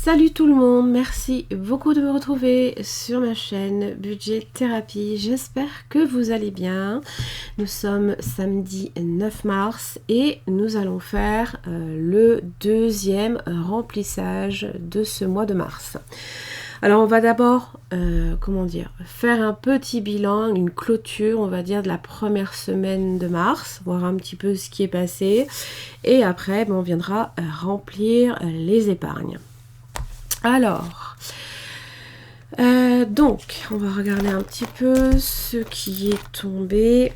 Salut tout le monde, merci beaucoup de me retrouver sur ma chaîne Budget Thérapie. J'espère que vous allez bien. Nous sommes samedi 9 mars et nous allons faire le deuxième remplissage de ce mois de mars. Alors on va d'abord, faire un petit bilan, une clôture, on va dire, de la première semaine de mars, voir un petit peu ce qui est passé. Et après, on viendra remplir les épargnes. Alors, donc, on va regarder un petit peu ce qui est tombé.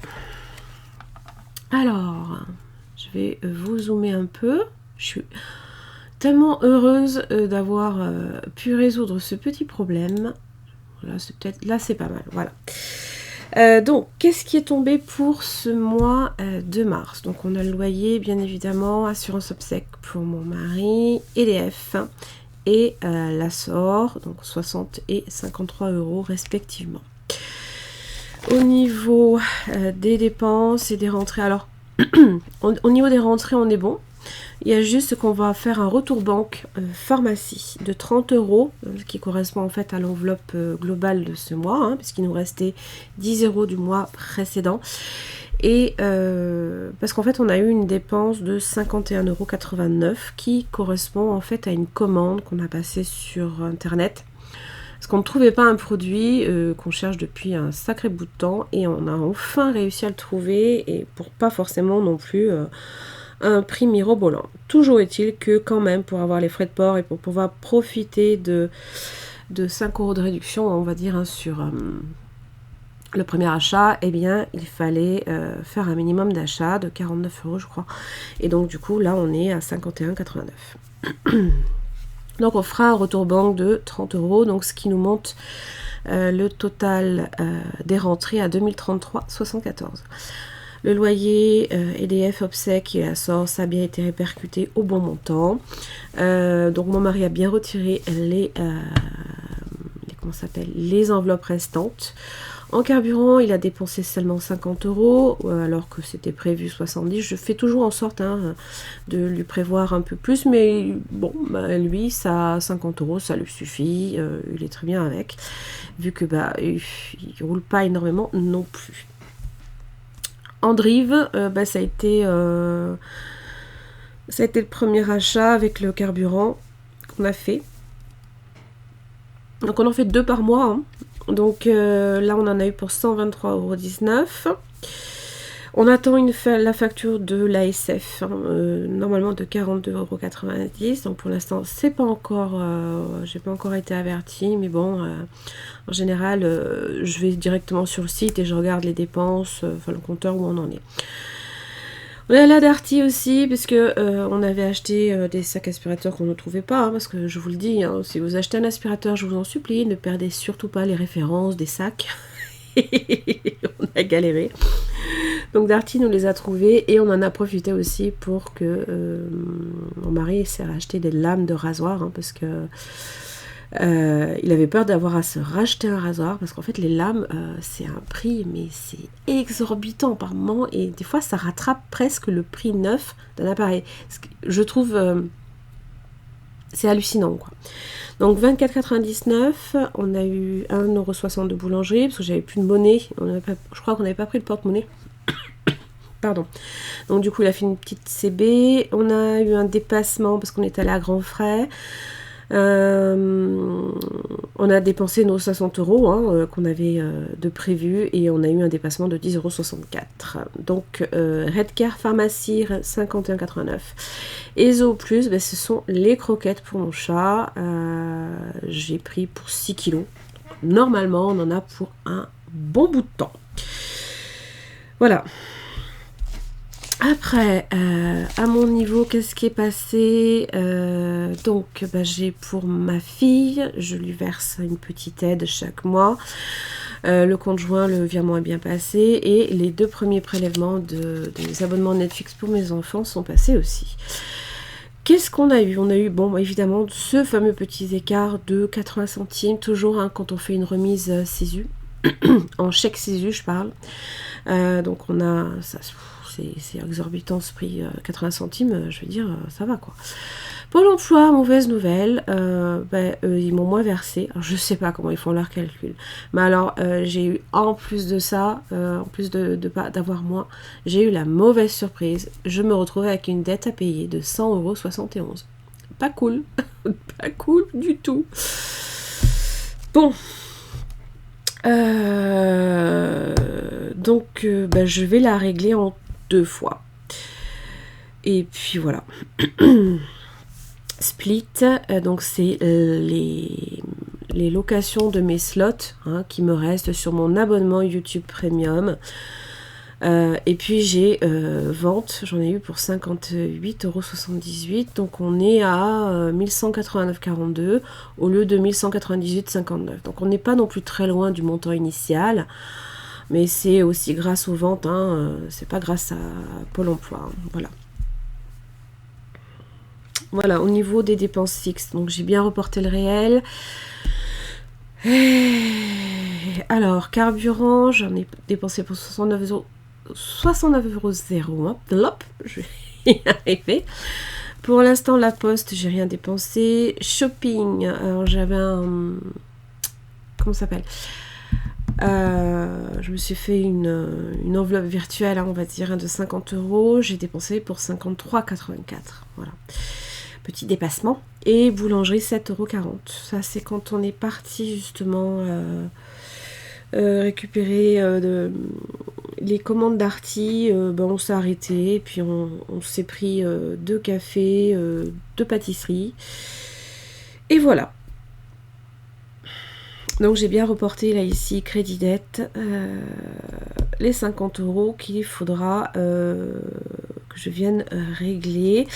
Alors, je vais vous zoomer un peu. Je suis tellement heureuse d'avoir pu résoudre ce petit problème. Là, c'est pas mal, voilà. Donc, qu'est-ce qui est tombé pour ce mois de mars? Donc, on a le loyer, bien évidemment, assurance obsèque pour mon mari, EDF et l'ASSOR, donc 60 et 53 € respectivement. Au niveau des dépenses et des rentrées, alors au niveau des rentrées on est bon. Il y a juste qu'on va faire un retour banque pharmacie de 30 €, ce qui correspond en fait à l'enveloppe globale de ce mois, puisqu'il nous restait 10 € du mois précédent. Et parce qu'en fait on a eu une dépense de 51,89 € qui correspond en fait à une commande qu'on a passée sur internet parce qu'on ne trouvait pas un produit qu'on cherche depuis un sacré bout de temps, et on a enfin réussi à le trouver, et pour pas forcément non plus un prix mirobolant. Toujours est-il que quand même, pour avoir les frais de port et pour pouvoir profiter de 5 € de réduction, on va dire, sur le premier achat, eh bien il fallait faire un minimum d'achat de 49 € je crois, et donc du coup là on est à 51,89 €. Donc on fera un retour banque de 30 €, donc ce qui nous monte le total des rentrées à 2033,74 €. Le loyer, EDF, obsèques et ASSOR, ça a bien été répercuté au bon montant. Donc mon mari a bien retiré les enveloppes restantes. En carburant, il a dépensé seulement 50 € alors que c'était prévu 70. Je fais toujours en sorte de lui prévoir un peu plus, mais bon, lui, ça 50 €, ça lui suffit. Il est très bien avec, vu que il roule pas énormément non plus. En drive, ça a été le premier achat avec le carburant qu'on a fait. Donc on en fait 2 par mois. Donc là on en a eu pour 123,19 €. On attend la facture de l'ASF, normalement de 42,90 €. Donc pour l'instant c'est pas encore, j'ai pas encore été avertie, mais bon, en général je vais directement sur le site et je regarde les dépenses, le compteur où on en est. On a la Darty aussi, parce que on avait acheté des sacs aspirateurs qu'on ne trouvait pas, parce que je vous le dis, si vous achetez un aspirateur, je vous en supplie, ne perdez surtout pas les références des sacs. On a galéré. Donc Darty nous les a trouvés, et on en a profité aussi pour que mon mari s'est racheté des lames de rasoir, parce que il avait peur d'avoir à se racheter un rasoir, parce qu'en fait les lames c'est un prix, mais c'est exorbitant par moment, et des fois ça rattrape presque le prix neuf d'un appareil. Je trouve c'est hallucinant quoi. Donc 24,99 €. On a eu 1,60 € de boulangerie parce que j'avais plus de monnaie. Je crois qu'on n'avait pas pris le porte-monnaie. Pardon. Donc du coup il a fait une petite CB. On a eu un dépassement parce qu'on est allé à grands frais. On a dépensé nos 60 € qu'on avait de prévu, et on a eu un dépassement de 10,64 €. Donc Redcar Pharmacie 51,89 €. Et Zoo Plus, ce sont les croquettes pour mon chat. J'ai pris pour 6 kg. Normalement on en a pour un bon bout de temps. Voilà. Après, à mon niveau, qu'est-ce qui est passé? Donc, j'ai pour ma fille, je lui verse une petite aide chaque mois. Le conjoint, le virement est bien passé, et les 2 premiers prélèvements des abonnements Netflix pour mes enfants sont passés aussi. Qu'est-ce qu'on a eu? On a eu, évidemment, ce fameux petit écart de 80 centimes, toujours quand on fait une remise CESU, en chèque CESU, je parle. Donc on a, c'est exorbitant ce prix, 80 centimes, je veux dire, ça va quoi. Pôle emploi, mauvaise nouvelle, ils m'ont moins versé. Alors, je sais pas comment ils font leur calcul. Mais alors, j'ai eu, en plus de ça, en plus d'avoir moins, j'ai eu la mauvaise surprise. Je me retrouvais avec une dette à payer de 100,71 €. Pas cool. Pas cool du tout. Bon. Donc, je vais la régler en 2 fois. Et puis, voilà. Split, donc c'est les locations de mes slots qui me restent sur mon abonnement YouTube Premium. Et puis j'ai vente, j'en ai eu pour 58,78 €, donc on est à 1189,42 € au lieu de 1198,59 €. Donc on n'est pas non plus très loin du montant initial, mais c'est aussi grâce aux ventes, c'est pas grâce à Pôle emploi, voilà. Voilà, au niveau des dépenses fixes, donc j'ai bien reporté le réel. Alors, carburant, j'en ai dépensé pour 69,01 €. Je vais y arriver. Pour l'instant, la poste, j'ai rien dépensé. Shopping, alors j'avais un... Comment ça s'appelle ? Je me suis fait une enveloppe virtuelle, on va dire, de 50 €. J'ai dépensé pour 53,84 €. Voilà. Petit dépassement. Et boulangerie, 7,40 €. Ça, c'est quand on est parti justement récupérer les commandes d'Arty. On s'est arrêté et puis on s'est pris 2 cafés, 2 pâtisseries. Et voilà. Donc j'ai bien reporté là ici crédit dette les 50 € qu'il faudra que je vienne régler,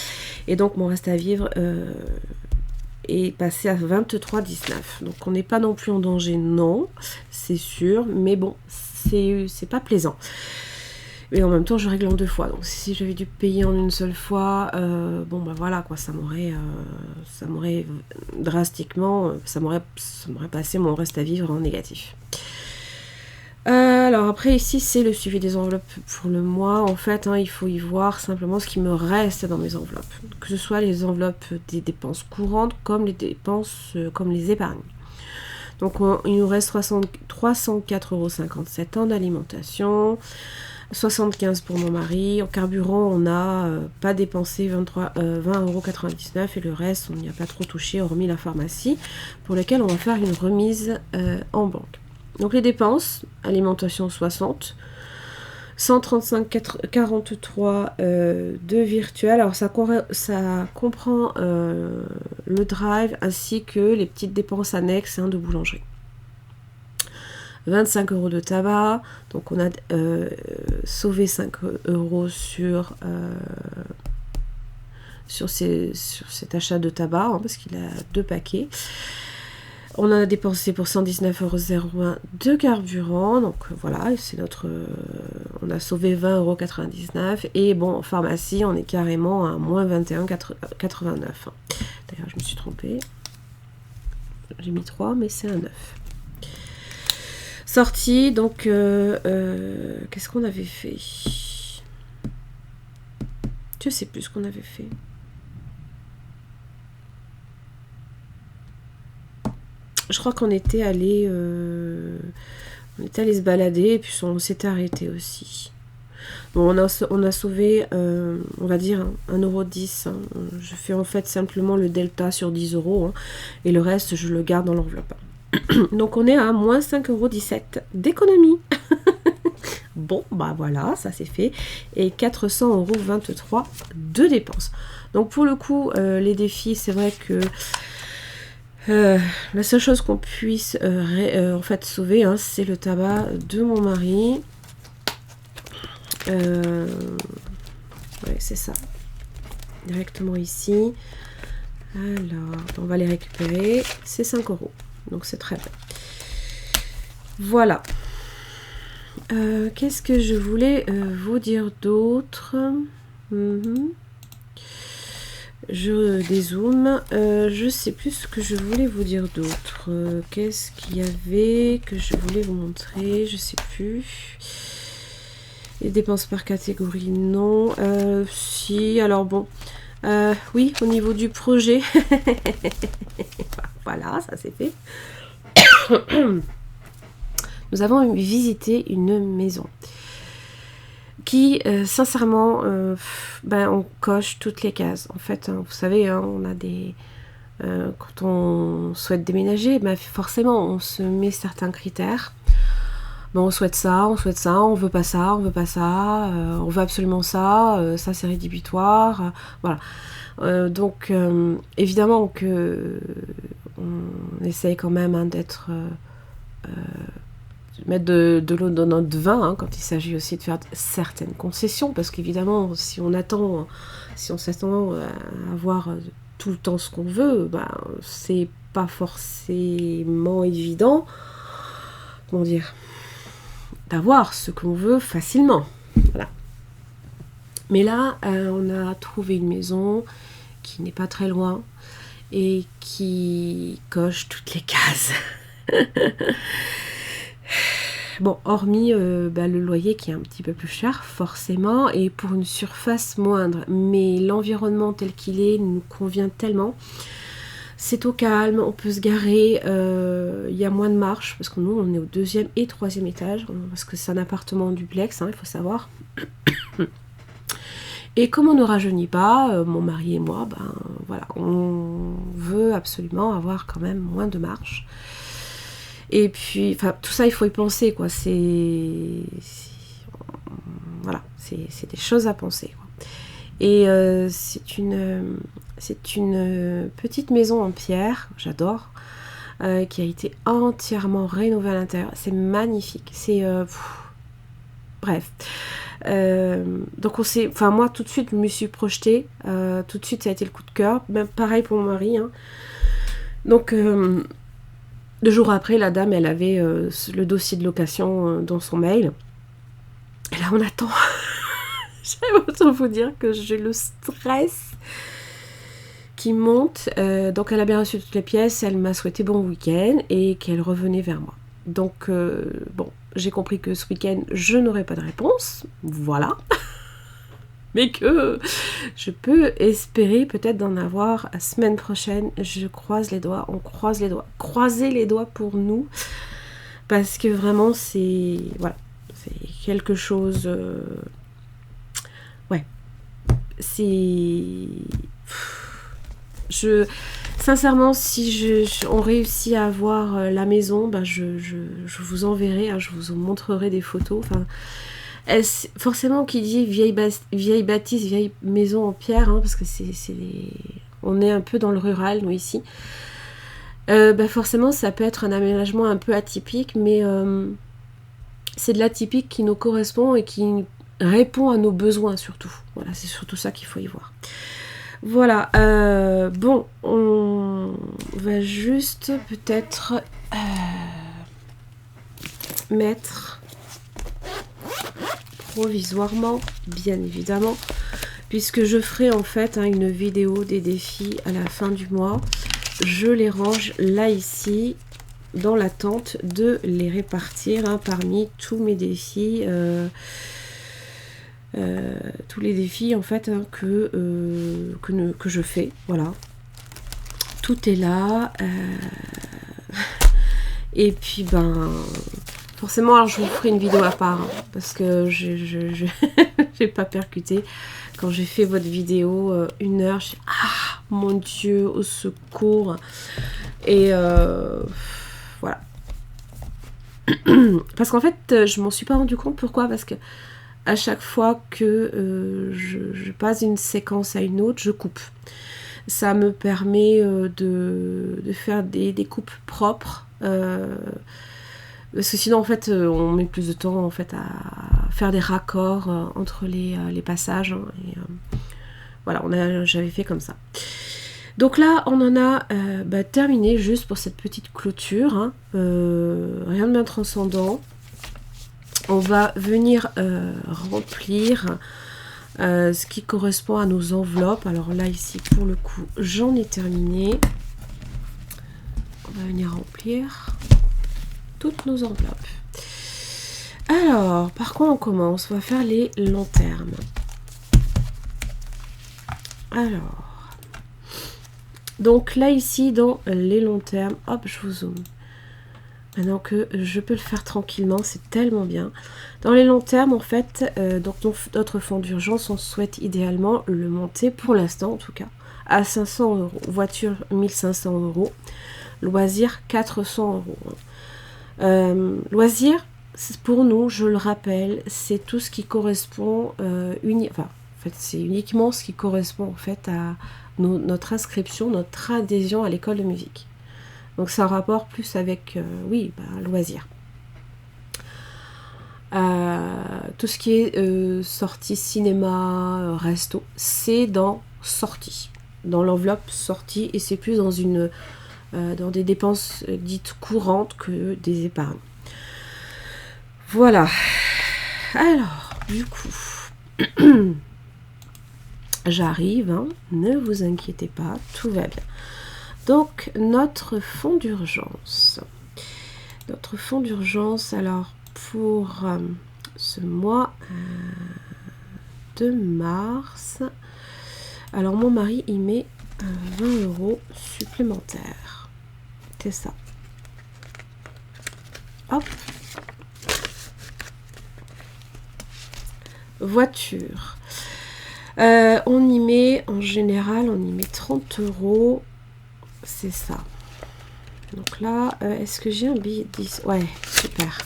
et donc mon reste à vivre est passé à 23,19 €. Donc on n'est pas non plus en danger, non, c'est sûr, mais bon, c'est pas plaisant. Et en même temps, je règle en 2 fois. Donc si j'avais dû payer en une seule fois, voilà quoi, ça m'aurait drastiquement, ça m'aurait passé mon reste à vivre en négatif. Alors après ici, c'est le suivi des enveloppes pour le mois. En fait, il faut y voir simplement ce qui me reste dans mes enveloppes, que ce soit les enveloppes des dépenses courantes comme les dépenses comme les épargnes. Donc il nous reste 304,57 € en alimentation. 75 pour mon mari. En carburant, on n'a pas dépensé 20,99 € et le reste, on n'y a pas trop touché, hormis la pharmacie, pour laquelle on va faire une remise en banque. Donc les dépenses, alimentation 60, 135,43 de virtuel. Alors ça comprend le drive ainsi que les petites dépenses annexes de boulangerie. 25 € de tabac, donc on a sauvé 5 € sur cet achat de tabac, parce qu'il a 2 paquets. On en a dépensé pour 119,01 € de carburant, donc voilà, c'est on a sauvé 20,99 €, et bon, en pharmacie, on est carrément à moins 21,89 €. D'ailleurs, je me suis trompée, j'ai mis 3, mais c'est un 9. Sortie, donc qu'est-ce qu'on avait fait? Je sais plus ce qu'on avait fait. Je crois qu'on était allé se balader et puis on s'était arrêté aussi. Bon, on a sauvé, on va dire, 1,10 €. Je fais en fait simplement le delta sur 10 € et le reste, je le garde dans l'enveloppe. Donc on est à moins 5,17 € d'économie. Bon, voilà, ça c'est fait. Et 400,23 € de dépenses. Donc pour le coup, les défis, c'est vrai que la seule chose qu'on puisse en fait sauver, c'est le tabac de mon mari. Ouais, c'est ça. Directement ici. Alors, on va les récupérer. C'est 5 €. Donc c'est très bien. Voilà. Qu'est-ce que je voulais vous dire d'autre? Je dézoome. Je sais plus ce que je voulais vous dire d'autre. Qu'est-ce qu'il y avait que je voulais vous montrer? Je sais plus. Les dépenses par catégorie, non. Si, alors bon. Oui, au niveau du projet. Voilà, ça c'est fait. Nous avons visité une maison qui, sincèrement, on coche toutes les cases. En fait, hein, vous savez, hein, on a des... quand on souhaite déménager, forcément, on se met certains critères. On souhaite ça, on veut pas ça, on veut pas ça, on veut absolument ça, ça c'est rédhibitoire, voilà. Donc, évidemment que on essaye quand même hein, d'être... mettre de l'eau dans notre vin hein, quand il s'agit aussi de faire certaines concessions, parce qu'évidemment si on s'attend à avoir tout le temps ce qu'on veut, c'est pas forcément évident, comment dire, d'avoir ce qu'on veut facilement, voilà. Mais là on a trouvé une maison qui n'est pas très loin et qui coche toutes les cases. Bon, hormis le loyer qui est un petit peu plus cher, forcément, et pour une surface moindre. Mais l'environnement tel qu'il est nous convient tellement. C'est au calme, on peut se garer, il y a moins de marche, parce que nous, on est au 2e et 3e étage, parce que c'est un appartement duplex, hein, il faut savoir. Et comme on ne rajeunit pas, mon mari et moi, voilà, on veut absolument avoir quand même moins de marche. Et puis, tout ça, il faut y penser, quoi. Voilà, c'est des choses à penser, quoi. Et c'est une petite maison en pierre, j'adore, qui a été entièrement rénovée à l'intérieur. C'est magnifique. C'est... bref. Donc moi, tout de suite, je me suis projetée. Tout de suite, ça a été le coup de cœur. Même pareil pour mon mari, hein. Donc... 2 jours après, la dame, elle avait le dossier de location dans son mail. Et là, on attend. J'aime autant vous dire que j'ai le stress qui monte. Donc, elle a bien reçu toutes les pièces. Elle m'a souhaité bon week-end et qu'elle revenait vers moi. Donc, j'ai compris que ce week-end, je n'aurai pas de réponse. Voilà. Mais que je peux espérer peut-être d'en avoir la semaine prochaine. Je croise les doigts, on croise les doigts. Croisez les doigts pour nous. Parce que vraiment, c'est quelque chose... Ouais. C'est... Sincèrement, si on réussit à avoir la maison, je vous enverrai, hein, je vous montrerai des photos. Forcément, qui dit vieille bâtisse, vieille maison en pierre, hein, parce que on est un peu dans le rural, nous, ici. Forcément, ça peut être un aménagement un peu atypique, mais c'est de l'atypique qui nous correspond et qui répond à nos besoins, surtout. Voilà, c'est surtout ça qu'il faut y voir. Voilà, on va juste peut-être mettre... provisoirement, bien évidemment, puisque je ferai en fait une vidéo des défis à la fin du mois. Je les range là ici dans l'attente de les répartir parmi tous mes défis, tous les défis en fait que je fais. Voilà, tout est là. Et puis forcément, alors je vous ferai une vidéo à part, hein, parce que je j'ai pas percuté. Quand j'ai fait votre vidéo, 1 heure, je dis ah mon Dieu, au secours. Et voilà. Parce qu'en fait, je m'en suis pas rendu compte. Pourquoi? Parce que à chaque fois que je passe d'une séquence à une autre, je coupe. Ça me permet de faire des coupes propres. Parce que sinon en fait on met plus de temps en fait à faire des raccords entre les passages, hein, et voilà, j'avais fait comme ça. Donc là on en a terminé juste pour cette petite clôture, hein, rien de bien transcendant. On va venir remplir ce qui correspond à nos enveloppes. Alors là ici pour le coup j'en ai terminé. On va venir remplir toutes nos enveloppes. Alors, par quoi on commence? On va faire les longs termes. Alors, donc là ici, dans les longs termes, hop, je vous zoome. Maintenant que je peux le faire tranquillement, c'est tellement bien. Dans les longs termes, en fait, donc notre fonds d'urgence, on souhaite idéalement le monter, pour l'instant en tout cas, à 500 €. Voiture, 1500 €. Loisirs, 400 €. Loisirs, pour nous, je le rappelle, c'est tout ce qui correspond, en fait, c'est uniquement ce qui correspond en fait à notre inscription, notre adhésion à l'école de musique. Donc c'est un rapport plus avec, loisirs. Tout ce qui est sortie cinéma, resto, c'est dans sortie, dans l'enveloppe sortie, et c'est plus dans des dépenses dites courantes que des épargnes. Voilà. Alors, du coup, j'arrive, hein, ne vous inquiétez pas, tout va bien. Donc, notre fonds d'urgence. Notre fonds d'urgence, alors, pour ce mois de mars, alors mon mari, il met 20 € supplémentaires. C'est ça. Hop. Voiture. On y met, en général, on y met 30 €. C'est ça. Donc là, est-ce que j'ai un billet de 10? Ouais, super.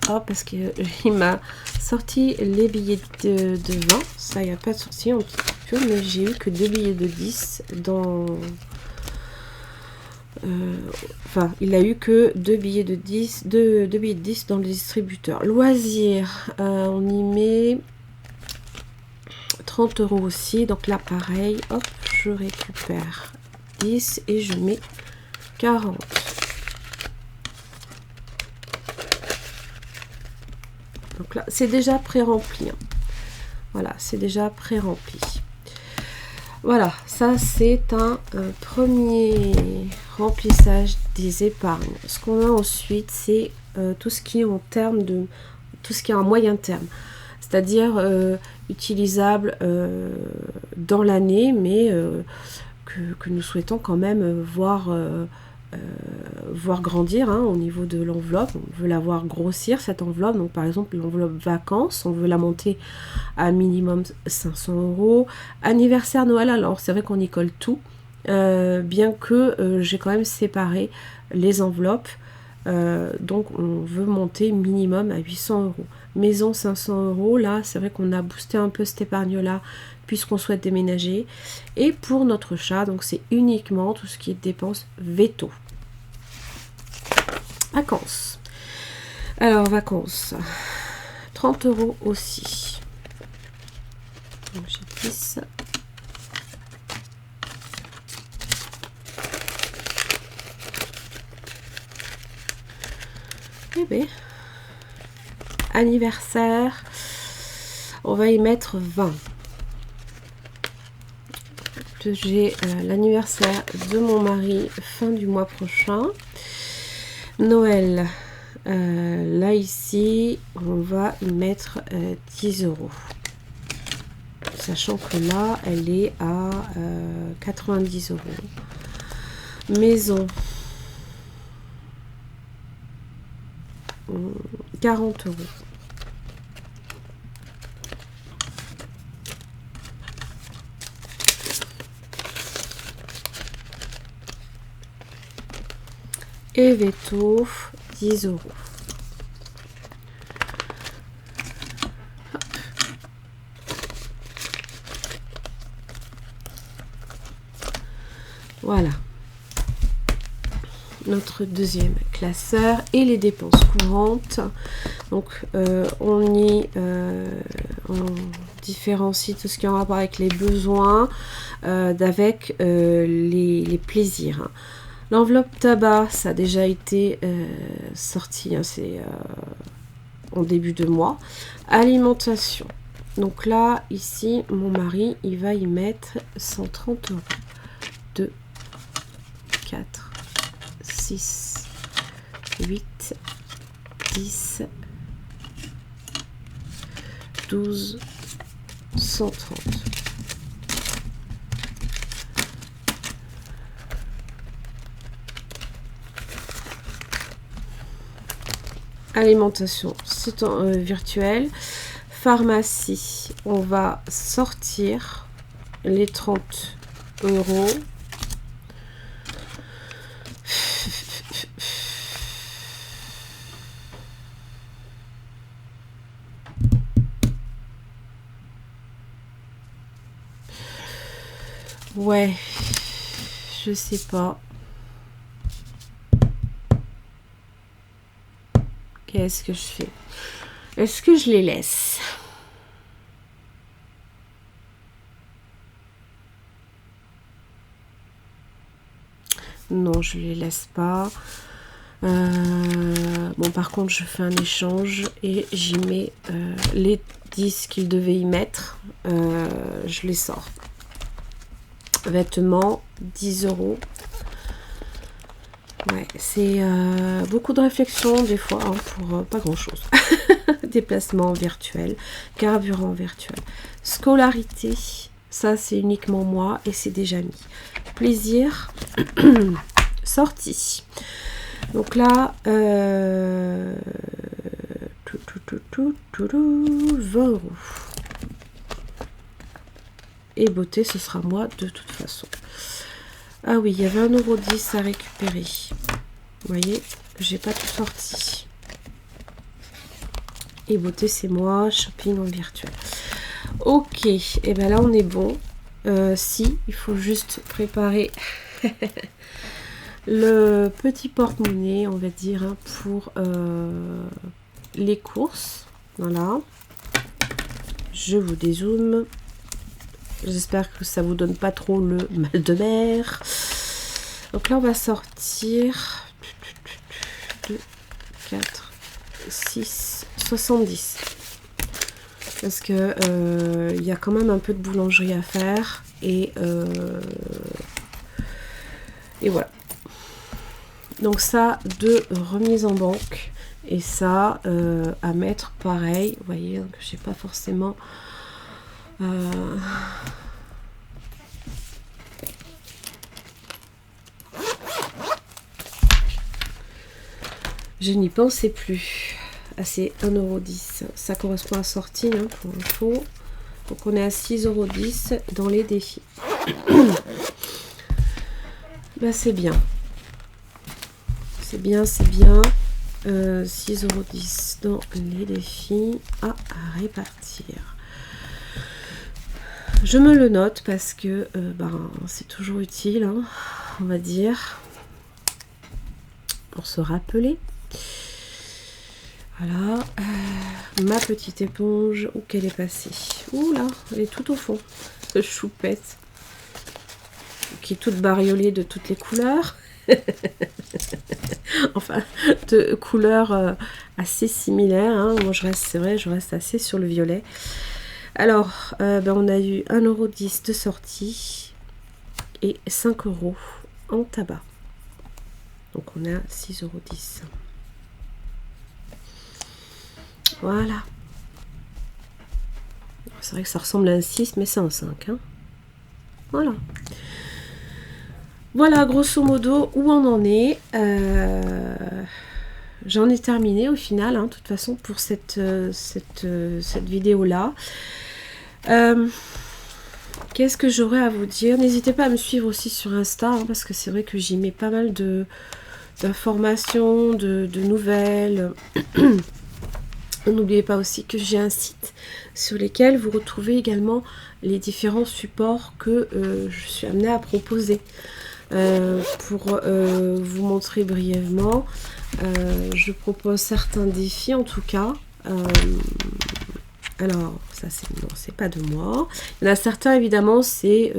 Oh, parce qu'il m'a sorti les billets de 20. Ça, il n'y a pas de souci, un petit peu, mais j'ai eu que 2 billets de 10 dans... il a eu que 2 billets de 10, 2 billets de 10 dans le distributeur. Loisirs, on y met 30 € aussi. Donc là, pareil, hop, je récupère 10 et je mets 40. Donc là, c'est déjà pré-rempli. Hein. Voilà, c'est déjà pré-rempli. Voilà, ça c'est un premier remplissage des épargnes. Ce qu'on a ensuite, c'est tout ce qui est en termes de... tout ce qui est en moyen terme. C'est-à-dire utilisable dans l'année, mais que nous souhaitons quand même voir grandir, hein, au niveau de l'enveloppe. On veut la voir grossir, cette enveloppe. Donc par exemple l'enveloppe vacances, on veut la monter à minimum 500 €. Anniversaire, Noël, alors c'est vrai qu'on y colle tout, bien que j'ai quand même séparé les enveloppes. Donc on veut monter minimum à 800 €. Maison, 500 €. Là c'est vrai qu'on a boosté un peu cette épargne là puisqu'on souhaite déménager. Et pour notre chat, donc c'est uniquement tout ce qui est dépenses veto. Vacances. Alors vacances, 30 € aussi. Donc j'ai 10. Eh bien, anniversaire, on va y mettre 20. J'ai l'anniversaire de mon mari fin du mois prochain. Noël, là ici, on va y mettre 10 €. Sachant que là, elle est à 90 €. Maison, 40 €. Et veto, 10 €. Voilà. Notre deuxième classeur et les dépenses courantes. Donc on différencie tout ce qui est en rapport avec les besoins d'avec les plaisirs. L'enveloppe tabac, ça a déjà été sorti, hein, c'est en début de mois. Alimentation. Donc là, ici, mon mari, il va y mettre 130 €. 2, 4, 6, 8, 10, 12, 130. Alimentation, c'est en virtuel. Pharmacie, on va sortir les 30 euros. Ouais, je sais pas. Qu'est-ce que je fais? Est-ce que je les laisse? Non, je les laisse pas. Bon, par contre, je fais un échange et j'y mets les 10 qu'ils devaient y mettre. Je les sors. Vêtements, 10 euros. Ouais, c'est beaucoup de réflexion des fois hein, pour pas grand chose. Déplacement virtuel, carburant virtuel, scolarité, ça c'est uniquement moi et c'est déjà mis. Plaisir, sortie. Donc là, 20 euros. Et beauté, ce sera moi de toute façon. Ah oui, il y avait 1,10 € à récupérer. Vous voyez, j'ai pas tout sorti. Et beauté, c'est moi. Shopping en virtuel. Ok, et bien là, on est bon. Si, il faut juste préparer le petit porte-monnaie, on va dire, hein, pour les courses. Voilà. Je vous dézoome. J'espère que ça vous donne pas trop le mal de mer. Donc là, on va sortir 2, 4, 6, 70. Parce que il y a quand même un peu de boulangerie à faire. Et voilà. Donc ça, de remise en banque. Et ça, à mettre pareil. Vous voyez, que je sais pas forcément... Je n'y pensais plus. Ah, c'est 1,10 €. Ça correspond à sortie hein, pour info. Donc on est à 6,10 € dans les défis. Bah, c'est bien. C'est bien, c'est bien. 6,10 € dans les défis à répartir. Je me le note parce que c'est toujours utile, hein, on va dire, pour se rappeler. Voilà, ma petite éponge, où qu'elle est passée? Ouh là, elle est tout au fond, ce choupette, qui est toute bariolée de toutes les couleurs. Enfin, de couleurs assez similaires. Hein. Moi, c'est vrai, je reste assez sur le violet. Alors, on a eu 1,10 € de sortie et 5 € en tabac. Donc, on est à 6,10 €. Voilà. C'est vrai que ça ressemble à un 6, mais c'est un 5. Hein. Voilà. Voilà, grosso modo, où on en est. J'en ai terminé au final, hein, de toute façon, pour cette vidéo-là. Qu'est-ce que j'aurais à vous dire? N'hésitez pas à me suivre aussi sur Insta, hein, parce que c'est vrai que j'y mets pas mal d'informations, de nouvelles. N'oubliez pas aussi que j'ai un site sur lequel vous retrouvez également les différents supports que je suis amenée à proposer. Pour vous montrer brièvement, je propose certains défis en tout cas. Alors, ça c'est pas de moi. Il y en a certains évidemment, c'est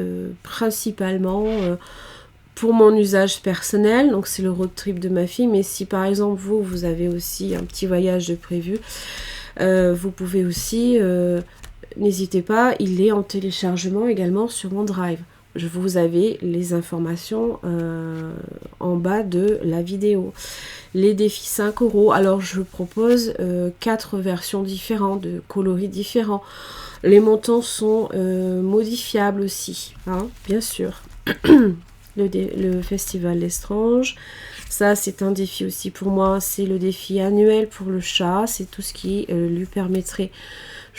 principalement pour mon usage personnel, donc c'est le road trip de ma fille, mais si par exemple vous avez aussi un petit voyage de prévu, vous pouvez aussi, n'hésitez pas, il est en téléchargement également sur mon drive. vous avez les informations en bas de la vidéo. Les défis 5 €. Alors je propose 4 versions différentes, de coloris différents. Les montants sont modifiables aussi, hein, bien sûr. Le festival Lestrange, ça c'est un défi aussi pour moi, c'est le défi annuel pour le chat, c'est tout ce qui lui permettrait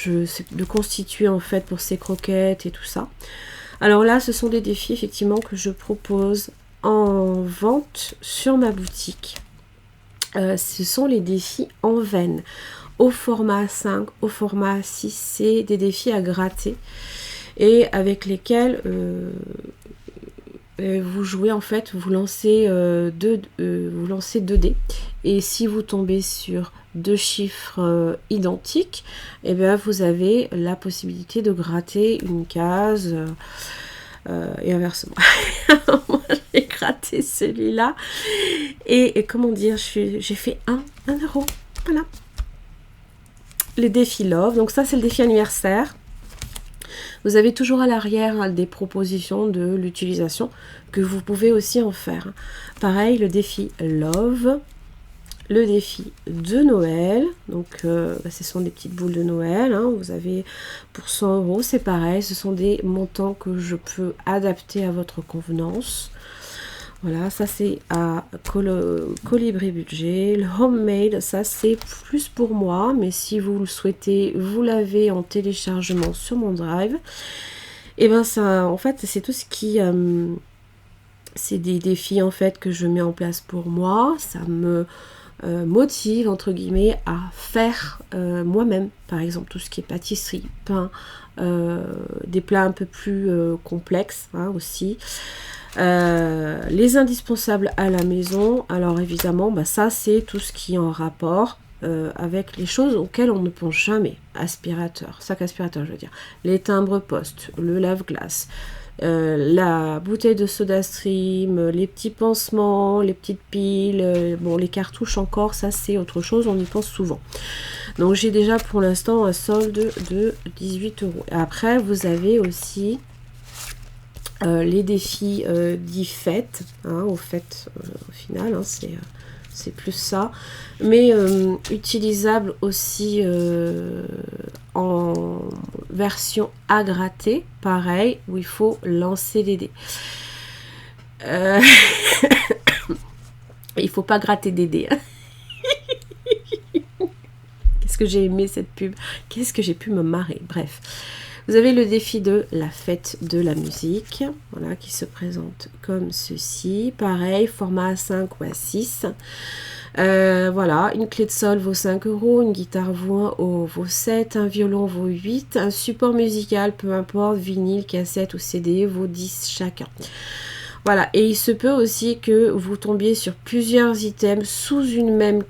de constituer en fait pour ses croquettes et tout ça. Alors là ce sont des défis effectivement que je propose en vente sur ma boutique. Ce sont les défis en veine, au format 5, au format 6, c'est des défis à gratter et avec lesquels vous jouez en fait, vous lancez 2 dés et si vous tombez sur 2 chiffres identiques, et bien vous avez la possibilité de gratter une case et inversement. Moi j'ai gratté celui-là et comment dire, j'ai fait 1 €, voilà. Les défis Love, donc ça c'est le défi anniversaire. Vous avez toujours à l'arrière des propositions de l'utilisation que vous pouvez aussi en faire. Pareil, le défi Love, le défi de Noël, donc ce sont des petites boules de Noël, hein. Vous avez pour 100 €, c'est pareil, ce sont des montants que je peux adapter à votre convenance. Voilà, ça c'est à Colibri Budget. Le Homemade, ça c'est plus pour moi, mais si vous le souhaitez, vous l'avez en téléchargement sur mon drive. Et ben ça, en fait, c'est tout ce qui... c'est des défis en fait que je mets en place pour moi. Ça me motive, entre guillemets, à faire moi-même. Par exemple, tout ce qui est pâtisserie, pain, des plats un peu plus complexes, hein, aussi. Les indispensables à la maison, alors évidemment ça c'est tout ce qui est en rapport avec les choses auxquelles on ne pense jamais. Aspirateur, sac aspirateur je veux dire, les timbres poste, le lave-glace, la bouteille de soda stream, les petits pansements, les petites piles, bon les cartouches encore, ça c'est autre chose, on y pense souvent. Donc j'ai déjà pour l'instant un solde de 18 €. Après vous avez aussi les défis dits fêtes, hein, au final, hein, c'est plus ça, mais utilisable aussi en version à gratter, pareil, où il faut lancer les dés. Il faut pas gratter des dés. Hein. Qu'est-ce que j'ai aimé cette pub, qu'est-ce que j'ai pu me marrer, bref. Vous avez le défi de la fête de la musique, voilà, qui se présente comme ceci. Pareil, format A5 ou A6. Voilà, une clé de sol vaut 5 €, une guitare vaut 7, un violon vaut 8, un support musical, peu importe, vinyle, cassette ou CD, vaut 10 chacun. Voilà, et il se peut aussi que vous tombiez sur plusieurs items sous une même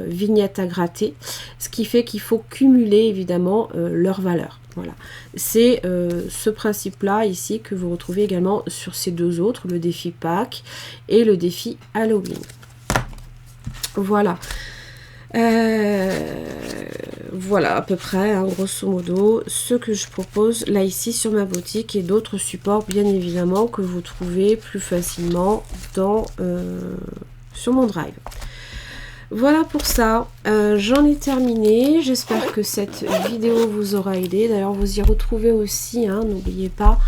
vignette à gratter, ce qui fait qu'il faut cumuler évidemment leur valeur. Voilà, c'est ce principe-là ici que vous retrouvez également sur ces deux autres, le défi Pâques et le défi Halloween. Voilà. Voilà à peu près, hein, grosso modo, ce que je propose là ici sur ma boutique et d'autres supports bien évidemment que vous trouvez plus facilement sur mon drive. Voilà pour ça, j'en ai terminé, j'espère que cette vidéo vous aura aidé. D'ailleurs vous y retrouvez aussi, hein, n'oubliez pas,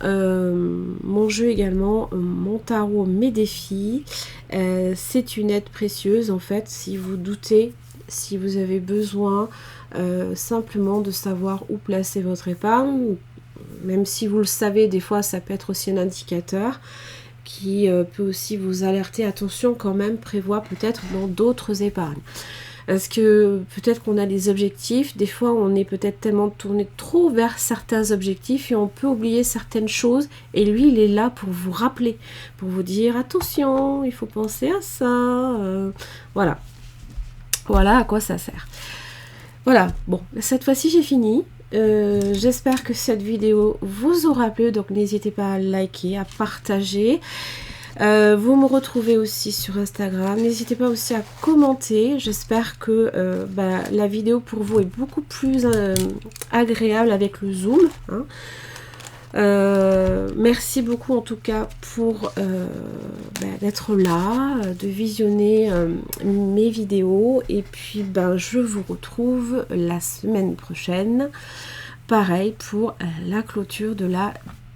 mon jeu également, mon tarot, mes défis. C'est une aide précieuse en fait, si vous doutez, si vous avez besoin simplement de savoir où placer votre épargne, même si vous le savez, des fois ça peut être aussi un indicateur qui peut aussi vous alerter, attention quand même, prévoit peut-être dans d'autres épargnes. Parce que peut-être qu'on a des objectifs, des fois on est peut-être tellement tourné trop vers certains objectifs et on peut oublier certaines choses, et lui il est là pour vous rappeler, pour vous dire attention, il faut penser à ça, voilà. Voilà à quoi ça sert. Voilà, bon, cette fois-ci j'ai fini. J'espère que cette vidéo vous aura plu, donc n'hésitez pas à liker, à partager. Vous me retrouvez aussi sur Instagram, n'hésitez pas aussi à commenter. J'espère que la vidéo pour vous est beaucoup plus agréable avec le zoom, hein. Merci beaucoup en tout cas pour d'être là, de visionner mes vidéos. Et puis je vous retrouve la semaine prochaine. Pareil pour la clôture de la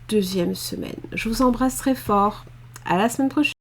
deuxième semaine. Je vous embrasse très fort. À la semaine prochaine.